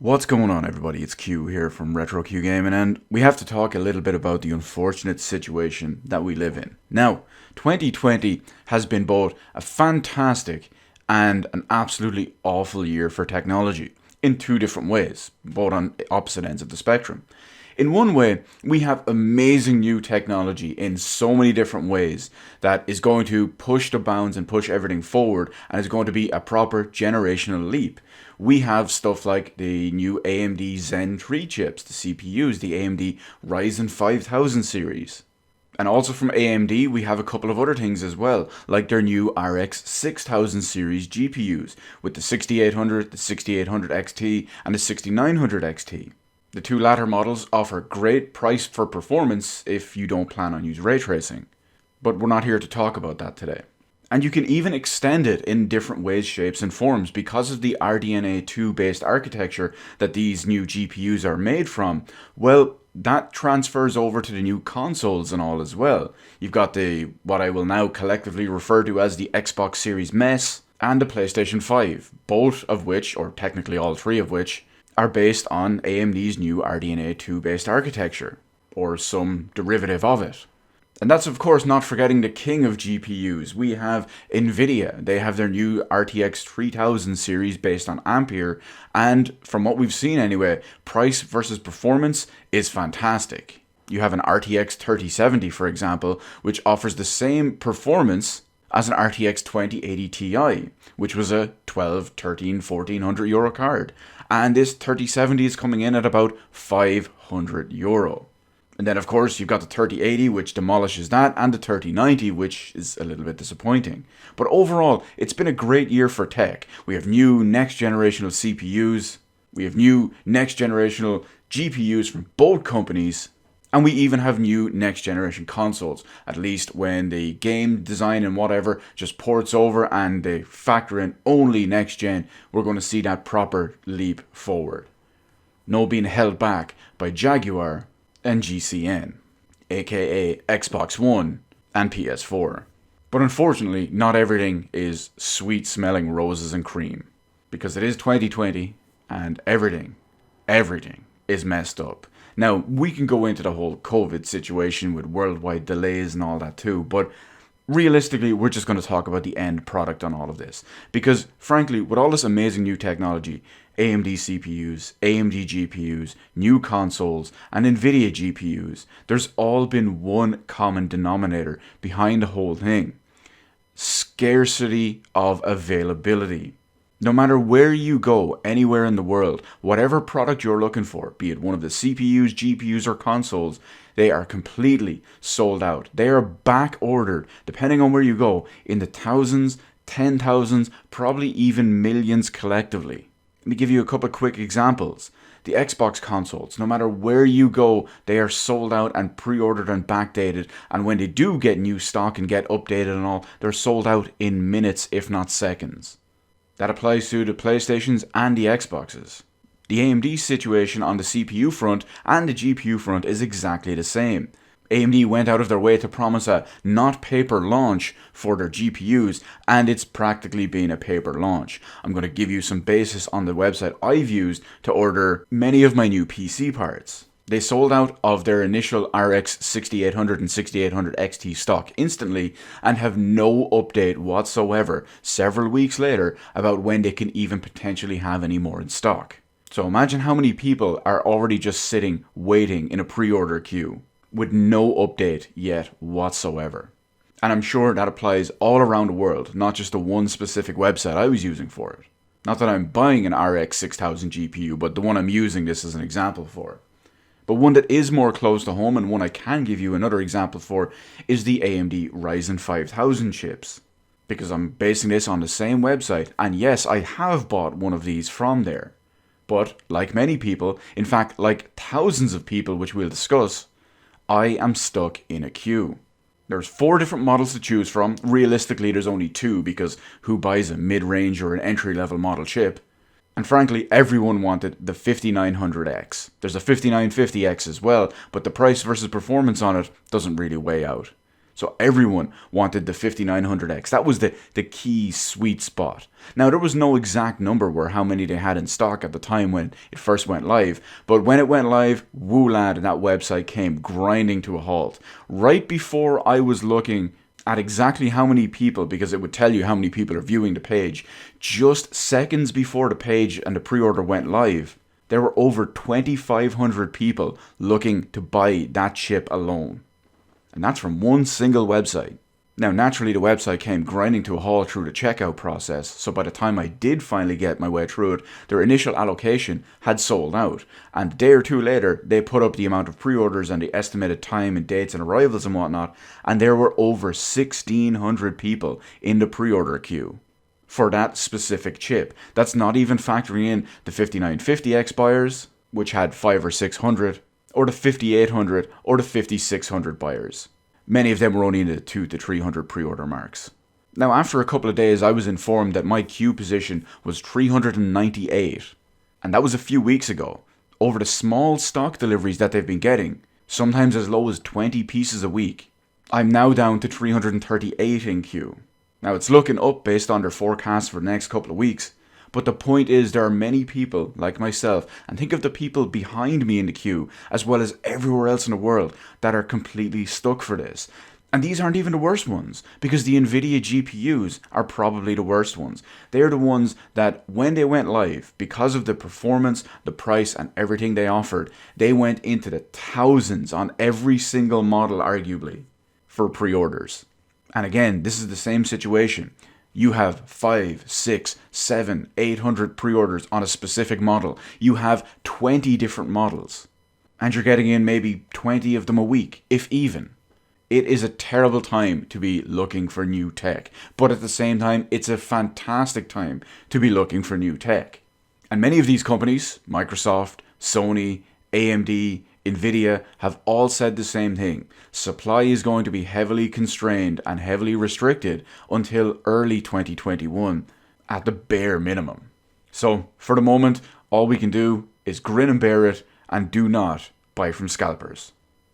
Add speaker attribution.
Speaker 1: What's going on, everybody? It's Q here from Retro Q Gaming, and we have to talk a little bit about the unfortunate situation that we live in. Now, 2020 has been both a fantastic and an absolutely awful year for technology in two different ways, both on opposite ends of the spectrum. In one way, we have amazing new technology in so many different ways that is going to push the bounds and push everything forward and is going to be a proper generational leap. We have stuff like the new AMD Zen 3 chips, the CPUs, the AMD Ryzen 5000 series. And also from AMD, we have a couple of other things as well, like their new RX 6000 series GPUs with the 6800, the 6800 XT, and the 6900 XT. The two latter models offer great price for performance if you don't plan on using ray tracing. But we're not here to talk about that today. And you can even extend it in different ways, shapes, and forms because of the RDNA 2 based architecture that these new GPUs are made from. Well, that transfers over to the new consoles and all as well. You've got what I will now collectively refer to as the Xbox Series Mess and the PlayStation 5, both of which, or technically all three of which, are based on AMD's new RDNA 2 based architecture, or some derivative of it. And that's of course not forgetting the king of GPUs. We have Nvidia. They have their new RTX 3000 series based on Ampere, and from what we've seen anyway, price versus performance is fantastic. You have an RTX 3070, for example, which offers the same performance as an RTX 2080 Ti, which was a 12, 13, 1400 euro card. And this 3070 is coming in at about 500 euro. And then of course you've got the 3080, which demolishes that, and the 3090, which is a little bit disappointing. But overall, it's been a great year for tech. We have new next generational CPUs, we have new next generational GPUs from both companies, and we even have new next generation consoles. At least when the game design and whatever just ports over and they factor in only next gen, we're going to see that proper leap forward. No being held back by Jaguar and GCN, aka Xbox One and PS4. But unfortunately, not everything is sweet smelling roses and cream. Because it is 2020 and everything is messed up. Now, we can go into the whole COVID situation with worldwide delays and all that too, but realistically, we're just going to talk about the end product on all of this. Because, frankly, with all this amazing new technology, AMD CPUs, AMD GPUs, new consoles, and Nvidia GPUs, there's all been one common denominator behind the whole thing. Scarcity of availability. No matter where you go, anywhere in the world, whatever product you're looking for, be it one of the CPUs, GPUs, or consoles, they are completely sold out. They are back ordered, depending on where you go, in the thousands, 10,000s, probably even millions collectively. Let me give you a couple of quick examples. The Xbox consoles, no matter where you go, they are sold out and pre-ordered and backdated, and when they do get new stock and get updated and all, they're sold out in minutes, if not seconds. That applies to the PlayStations and the Xboxes. The AMD situation on the CPU front and the GPU front is exactly the same. AMD went out of their way to promise a not paper launch for their GPUs, and it's practically been a paper launch. I'm going to give you some basis on the website I've used to order many of my new PC parts. They sold out of their initial RX 6800 and 6800 XT stock instantly and have no update whatsoever several weeks later about when they can even potentially have any more in stock. So imagine how many people are already just sitting waiting in a pre-order queue with no update yet whatsoever. And I'm sure that applies all around the world, not just the one specific website I was using for it. Not that I'm buying an RX 6000 GPU, but the one I'm using this as an example for. But one that is more close to home, and one I can give you another example for, is the AMD Ryzen 5000 chips. Because I'm basing this on the same website, and yes, I have bought one of these from there. But, like many people, in fact, like thousands of people which we'll discuss, I am stuck in a queue. There's 4 different models to choose from. Realistically, there's only 2, because who buys a mid-range or an entry-level model chip? And frankly, everyone wanted the 5900X. There's a 5950X as well, but the price versus performance on it doesn't really weigh out. So everyone wanted the 5900X. That was the key sweet spot. Now, there was no exact number where how many they had in stock at the time when it first went live, but when it went live, woo lad, and that website came grinding to a halt. Right before I was looking at exactly how many people, because it would tell you how many people are viewing the page, just seconds before the page and the pre-order went live, there were over 2,500 people looking to buy that chip alone. And that's from one single website. Now, naturally, the website came grinding to a halt through the checkout process, so by the time I did finally get my way through it, their initial allocation had sold out. And a day or two later, they put up the amount of pre-orders and the estimated time and dates and arrivals and whatnot, and there were over 1,600 people in the pre-order queue for that specific chip. That's not even factoring in the 5950X buyers, which had 500 or 600, or the 5800 or the 5600 buyers. Many of them were only in the 200 to 300 pre-order marks. Now, after a couple of days, I was informed that my queue position was 398, and that was a few weeks ago. Over the small stock deliveries that they've been getting, sometimes as low as 20 pieces a week, I'm now down to 338 in queue. Now, it's looking up based on their forecast for the next couple of weeks, but the point is there are many people like myself, and think of the people behind me in the queue, as well as everywhere else in the world, that are completely stuck for this. And these aren't even the worst ones, because the NVIDIA GPUs are probably the worst ones. They're the ones that, when they went live, because of the performance, the price, and everything they offered, they went into the thousands on every single model, arguably, for pre-orders. And again, this is the same situation. You have 5, 6, 7, 800 pre-orders on a specific model. You have 20 different models. And you're getting in maybe 20 of them a week, if even. It is a terrible time to be looking for new tech. But at the same time, it's a fantastic time to be looking for new tech. And many of these companies, Microsoft, Sony, AMD, NVIDIA, have all said the same thing. Supply is going to be heavily constrained and heavily restricted until early 2021 at the bare minimum. So for the moment, all we can do is grin and bear it and do not buy from scalpers.